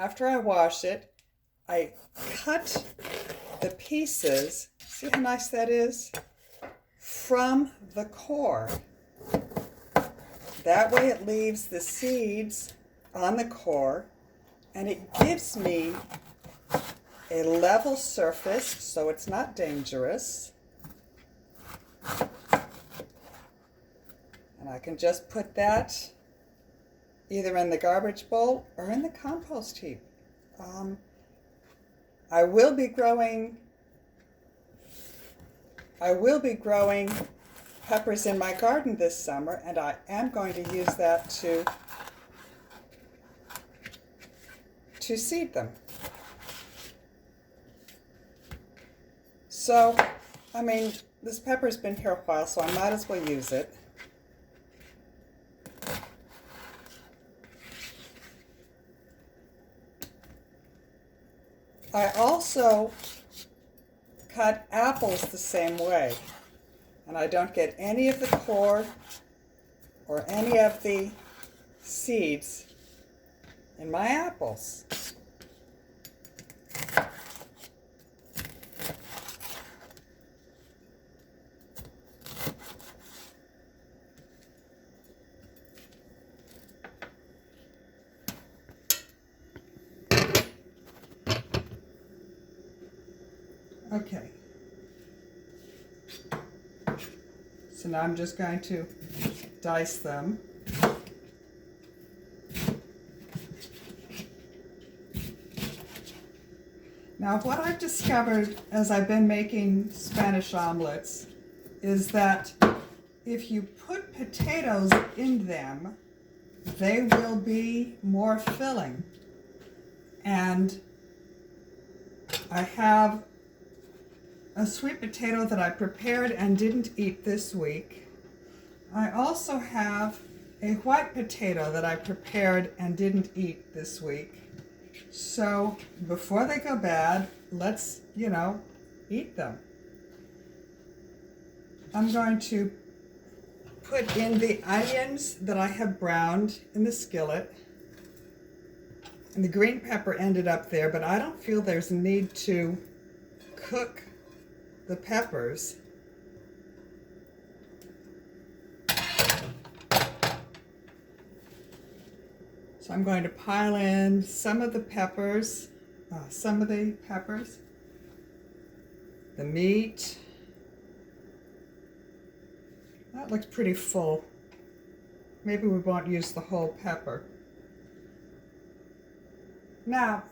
after I wash it, I cut the pieces, see how nice that is, from the core. That way it leaves the seeds on the core, and it gives me a level surface so it's not dangerous. And I can just put that either in the garbage bowl or in the compost heap. I will be growing peppers in my garden this summer, and I am going to use that to seed them. So, I mean, this pepper's been here a while, so I might as well use it. I also cut apples the same way, and I don't get any of the core or any of the seeds in my apples. Okay, so now I'm just going to dice them. Now what I've discovered as I've been making Spanish omelets is that if you put potatoes in them, they will be more filling. And I have a sweet potato that I prepared and didn't eat this week. I also have a white potato that I prepared and didn't eat this week. So before they go bad, let's, eat them. I'm going to put in the onions that I have browned in the skillet. And the green pepper ended up there, but I don't feel there's a need to cook the peppers. So I'm going to pile in some of the peppers, the meat. That looks pretty full. Maybe we won't use the whole pepper. Now,